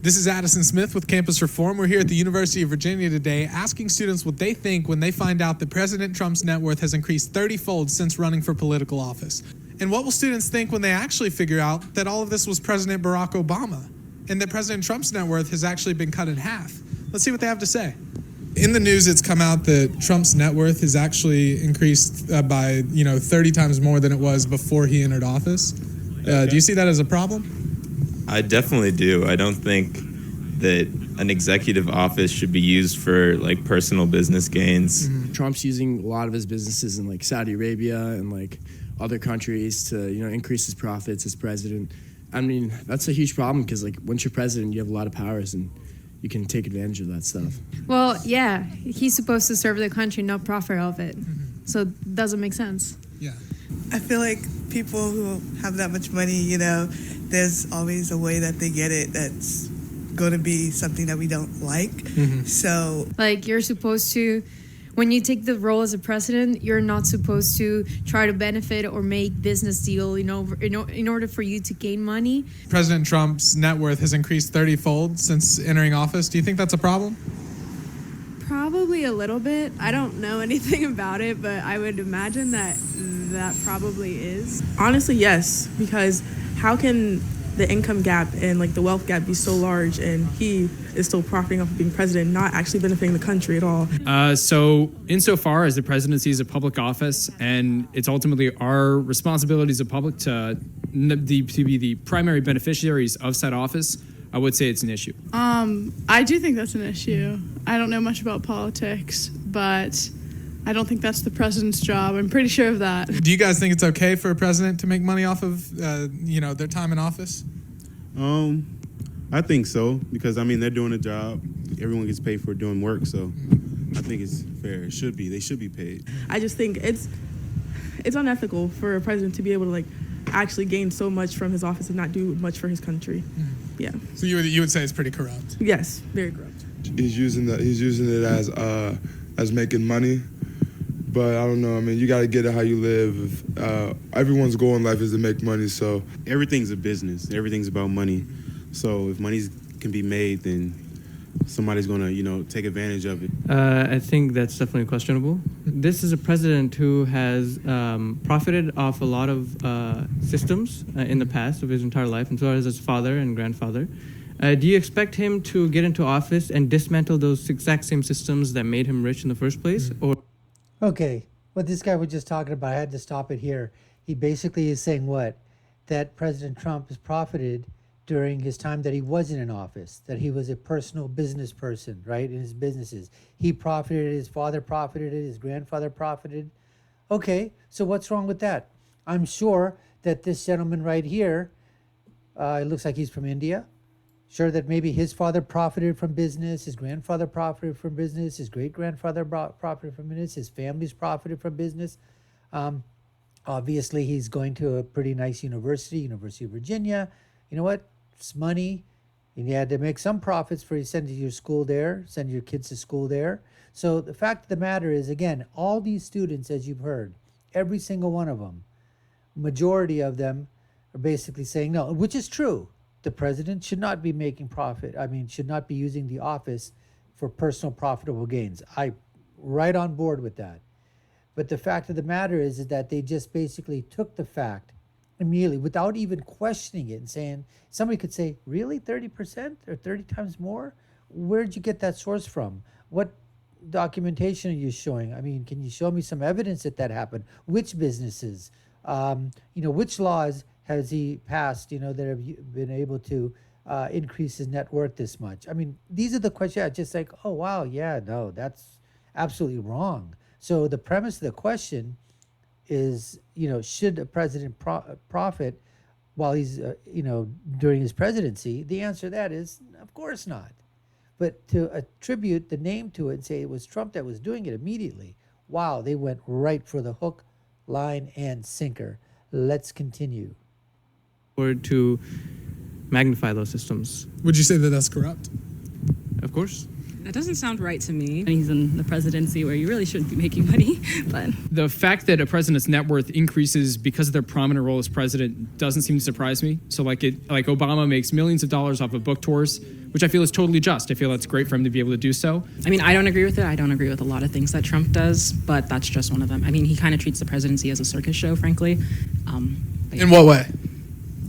This is Addison Smith with Campus Reform. We're here at the University of Virginia today asking students what they think when they find out that President Trump's net worth has increased 30-fold since running for political office. And what will students think when they actually figure out that all of this was President Barack Obama and that President Trump's net worth has actually been cut in half? Let's see what they have to say. In the news, it's come out that Trump's net worth has actually increased by 30 times more than it was before he entered office. Do you see that as a problem? I definitely do. I don't think that an executive office should be used for like personal business gains. Mm-hmm. Trump's using a lot of his businesses in like Saudi Arabia and like other countries to increase his profits as president. I mean, that's a huge problem because like once you're president, you have a lot of powers and you can take advantage of that stuff. Well, yeah, he's supposed to serve the country, not profit off it. Mm-hmm. So it doesn't make sense. Yeah. I feel like people who have that much money, there's always a way that they get it that's going to be something that we don't like. Mm-hmm. So, like, you're supposed to, when you take the role as a president, you're not supposed to try to benefit or make business deal, in order for you to gain money. President Trump's net worth has increased 30-fold since entering office. Do you think that's a problem? Probably a little bit. I don't know anything about it, but I would imagine that probably is. Honestly, yes, because how can the income gap and like the wealth gap be so large and he is still profiting off of being president, not actually benefiting the country at all? So insofar as the presidency is a public office and it's ultimately our responsibility as a public to be the primary beneficiaries of said office, I would say it's an issue. I do think that's an issue. I don't know much about politics, but I don't think that's the president's job. I'm pretty sure of that. Do you guys think it's okay for a president to make money off of, their time in office? I think so, because, they're doing a job. Everyone gets paid for doing work, so I think it's fair. It should be. They should be paid. I just think it's unethical for a president to be able to, actually gain so much from his office and not do much for his country. Mm-hmm. Yeah. So you would say it's pretty corrupt? Yes, very corrupt. He's using it as making money. But I don't know. You got to get it how you live. Everyone's goal in life is to make money. So everything's a business. Everything's about money. So if money can be made, then somebody's going to, take advantage of it. I think that's definitely questionable. This is a president who has profited off a lot of systems in the past of his entire life, and so has his father and grandfather. Do you expect him to get into office and dismantle those exact same systems that made him rich in the first place? Or Okay, what this guy was just talking about, I had to stop it here. He basically is saying what? That President Trump has profited during his time that he wasn't in office, that he was a personal business person, right, in his businesses. He profited, his father profited, his grandfather profited. Okay, so what's wrong with that? I'm sure that this gentleman right here, it looks like he's from India. Sure that maybe his father profited from business, his grandfather profited from business, his great-grandfather profited from business, his family's profited from business. Obviously, he's going to a pretty nice university, University of Virginia. You know what? It's money. And you had to make some profits for you sending your school there, send your kids to school there. So the fact of the matter is, again, all these students, as you've heard, every single one of them, majority of them are basically saying no, which is true. The president should not be making profit. Should not be using the office for personal profitable gains. I'm right on board with that. But the fact of the matter is that they just basically took the fact immediately without even questioning it and saying, somebody could say, really, 30% or 30 times more? Where'd you get that source from? What documentation are you showing? Can you show me some evidence that happened? Which businesses? Which laws has he passed, that have been able to increase his net worth this much? These are the questions. Just like, oh, wow, yeah, no, that's absolutely wrong. So the premise of the question is, should a president profit while he's, during his presidency? The answer to that is, of course not. But to attribute the name to it and say it was Trump that was doing it immediately, wow, they went right for the hook, line, and sinker. Let's continue. Or to magnify those systems. Would you say that that's corrupt? Of course. That doesn't sound right to me. He's in the presidency where you really shouldn't be making money, but The fact that a president's net worth increases because of their prominent role as president doesn't seem to surprise me. So like Obama makes millions of dollars off of book tours, which I feel is totally just. I feel that's great for him to be able to do so. I mean, I don't agree with it. I don't agree with a lot of things that Trump does, but that's just one of them. I mean, he kind of treats the presidency as a circus show, frankly. In what way?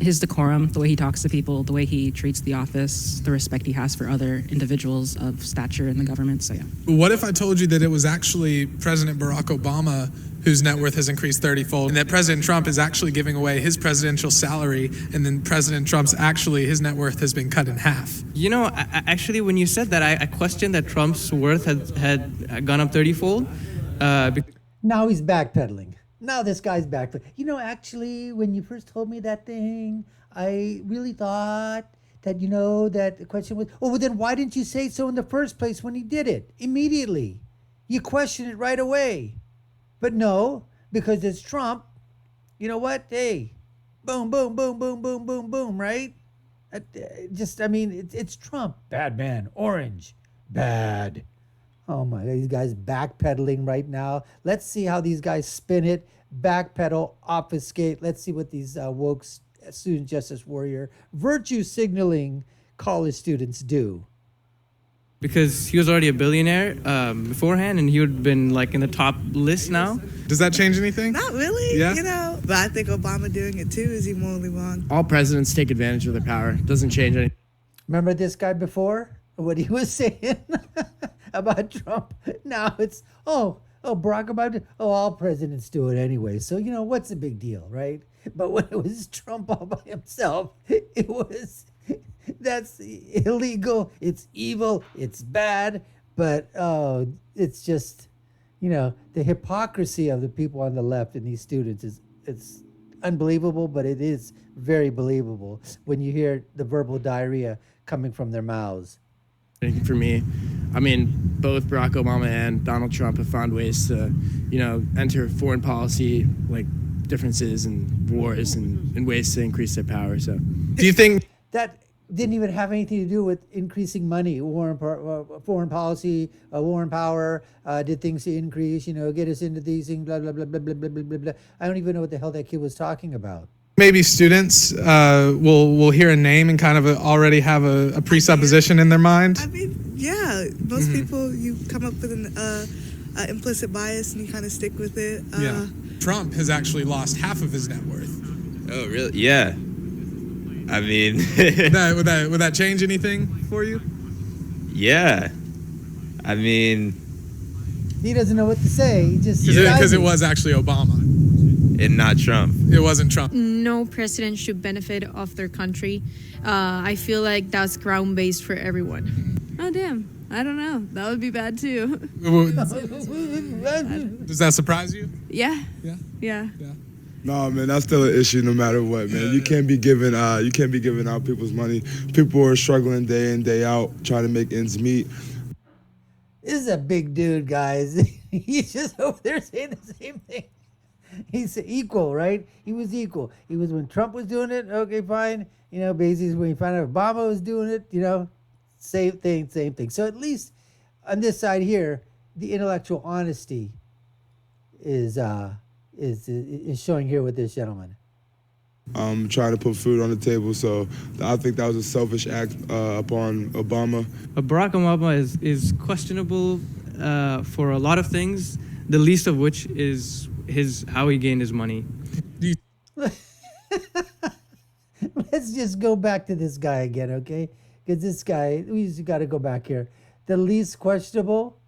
His decorum, the way he talks to people, the way he treats the office, the respect he has for other individuals of stature in the government. So, yeah. What if I told you that it was actually President Barack Obama whose net worth has increased 30-fold, and that President Trump is actually giving away his presidential salary, and then President Trump's his net worth has been cut in half? You know, actually, when you said that, I questioned that Trump's worth had gone up 30-fold. Now he's backpedaling. Now this guy's back. You know, actually, when you first told me that thing, I really thought that, that the question was, oh, well, then why didn't you say so in the first place when he did it? Immediately. You question it right away. But no, because it's Trump, you know what? Hey, boom, boom, boom, boom, boom, boom, boom, right? It's Trump. Bad man. Orange. Bad. Oh my, these guys backpedaling right now. Let's see how these guys spin it, backpedal, obfuscate. Let's see what these woke student justice warrior virtue signaling college students do. Because he was already a billionaire beforehand, and he would have been like in the top list now. Does that change anything? Not really, Yeah. But I think Obama doing it too is morally wrong. All presidents take advantage of their power. Doesn't change anything. Remember this guy before? What he was saying about Trump? Now it's, Barack Obama, all presidents do it anyway. So, what's the big deal, right? But when it was Trump all by himself, it was, that's illegal, it's evil, it's bad. But, it's just, the hypocrisy of the people on the left and these students it's unbelievable, but it is very believable when you hear the verbal diarrhea coming from their mouths. For me, I mean, both Barack Obama and Donald Trump have found ways to, enter foreign policy like differences and wars and ways to increase their power. So, do you think that didn't even have anything to do with increasing money, foreign policy, war and power, did things to increase, get us into these things, blah, blah, blah, blah, blah, blah, blah, blah. I don't even know what the hell that kid was talking about. Maybe students will hear a name and kind of already have a presupposition in their mind? I mean, yeah. Most people, you come up with an implicit bias and you kind of stick with it. Yeah. Trump has actually lost half of his net worth. Oh, really? Yeah. I mean, would that change anything for you? Yeah. I mean, he doesn't know what to say. He just because it was actually Obama and not Trump. It wasn't Trump. No president should benefit off their country. I feel like that's ground based for everyone. Oh damn. I don't know. That would be bad too. Does that surprise you? Yeah. Yeah. No, man, that's still an issue no matter what, man. You can't be giving out people's money. People are struggling day in, day out, trying to make ends meet. This is a big dude, guys. He's just over there saying the same thing. He's equal, right? He was equal. He was when Trump was doing it, okay, fine. Basically when he found out Obama was doing it, same thing. So at least on this side here, the intellectual honesty is showing here with this gentleman. Trying to put food on the table, so I think that was a selfish act upon Obama. Barack Obama is questionable for a lot of things, the least of which is how he gained his money. Let's just go back to this guy again, okay? Because this guy, we just got to go back here. The least questionable,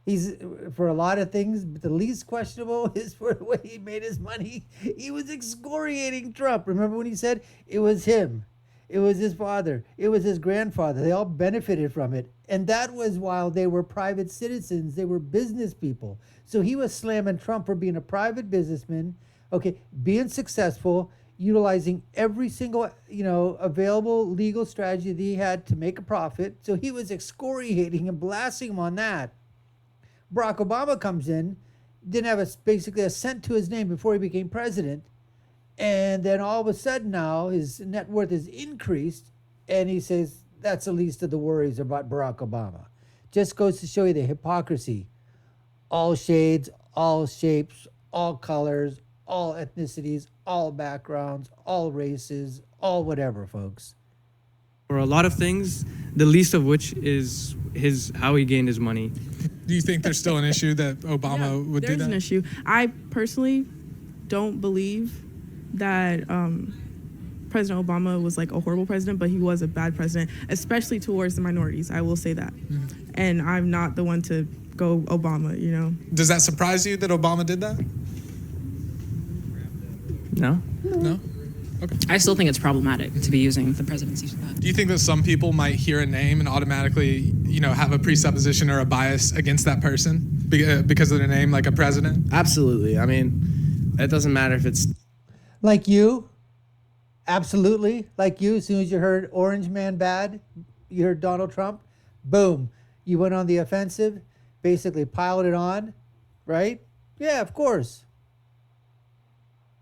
he's for a lot of things, but the least questionable is for the way he made his money. He was excoriating Trump. Remember when he said it was him, it was his father, it was his grandfather. They all benefited from it. And that was while they were private citizens. They were business people. So he was slamming Trump for being a private businessman, okay, being successful, utilizing every single, available legal strategy that he had to make a profit. So he was excoriating and blasting him on that. Barack Obama comes in, didn't have basically a cent to his name before he became president. And then all of a sudden now his net worth is increased. And he says, that's the least of the worries about Barack Obama. Just goes to show you the hypocrisy. All shades, all shapes, all colors, all ethnicities, all backgrounds, all races, all whatever, folks. For a lot of things, the least of which is how he gained his money. Do you think there's still an issue that Obama would do There's that? an issue. I personally don't believe that President Obama was like a horrible president, but he was a bad president, especially towards the minorities. I will say that. Mm-hmm. And I'm not the one to go Obama, you know. Does that surprise you that Obama did that? No? No? Okay. I still think it's problematic to be using the presidency for that. Do you think that some people might hear a name and automatically, have a presupposition or a bias against that person because of their name, like a president? Absolutely. I mean, it doesn't matter if it's Like you? Absolutely. Like you, as soon as you heard Orange Man bad, you heard Donald Trump, boom, you went on the offensive, basically piled it on, right? Yeah, of course.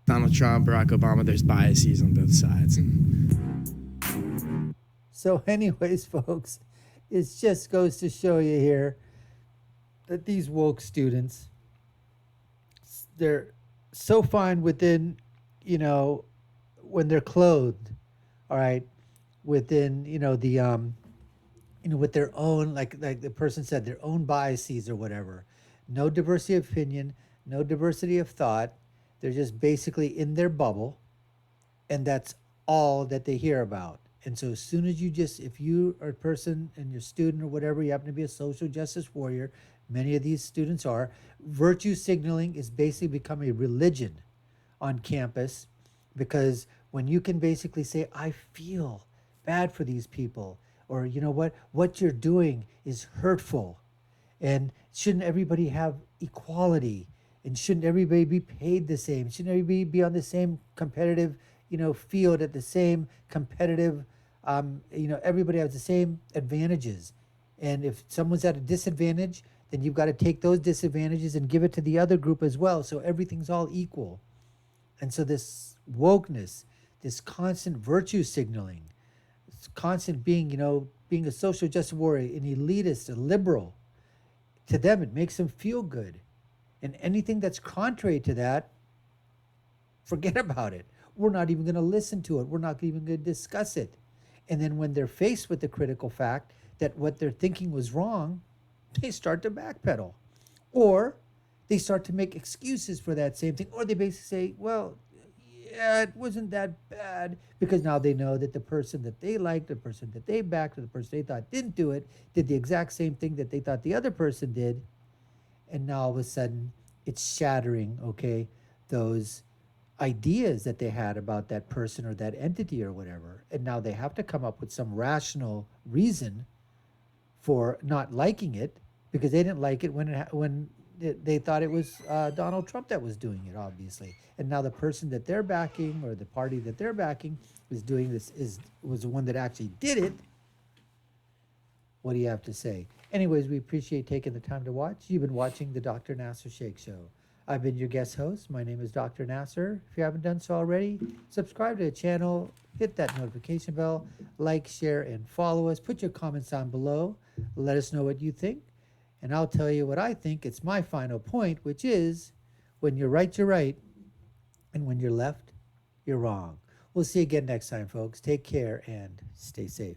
Donald Trump, Barack Obama, there's biases on both sides. So anyways, folks, it just goes to show you here that these woke students, they're so fine within, when they're clothed, all right, within, with their own, like the person said, their own biases or whatever. No diversity of opinion, no diversity of thought. They're just basically in their bubble, and that's all that they hear about. And so as soon as if you are a person and you're a student or whatever, you happen to be a social justice warrior, many of these students are, virtue signaling is basically become a religion on campus, because when you can basically say, I feel bad for these people, or you know what you're doing is hurtful, and shouldn't everybody have equality? And shouldn't everybody be paid the same? Shouldn't everybody be on the same competitive, field at the same competitive, everybody has the same advantages. And if someone's at a disadvantage, then you've got to take those disadvantages and give it to the other group as well. So everything's all equal. And so this wokeness, this constant virtue signaling, this constant being a social justice warrior, an elitist, a liberal, to them, it makes them feel good. And anything that's contrary to that, forget about it. We're not even going to listen to it. We're not even going to discuss it. And then when they're faced with the critical fact that what they're thinking was wrong, they start to backpedal. Or they start to make excuses for that same thing. Or they basically say, well, yeah, it wasn't that bad. Because now they know that the person that they liked, the person that they backed, or the person they thought didn't do it, did the exact same thing that they thought the other person did. And now all of a sudden, it's shattering, those ideas that they had about that person or that entity or whatever. And now they have to come up with some rational reason for not liking it, because they didn't like it when they thought it was Donald Trump that was doing it, obviously. And now the person that they're backing, or the party that they're backing, is doing this, was the one that actually did it. What do you have to say? Anyways, we appreciate taking the time to watch. You've been watching the Dr. Nasir Shaikh Show. I've been your guest host. My name is Dr. Nasir. If you haven't done so already, subscribe to the channel, hit that notification bell, like, share, and follow us. Put your comments down below. Let us know what you think. And I'll tell you what I think. It's my final point, which is, when you're right, you're right. And when you're left, you're wrong. We'll see you again next time, folks. Take care and stay safe.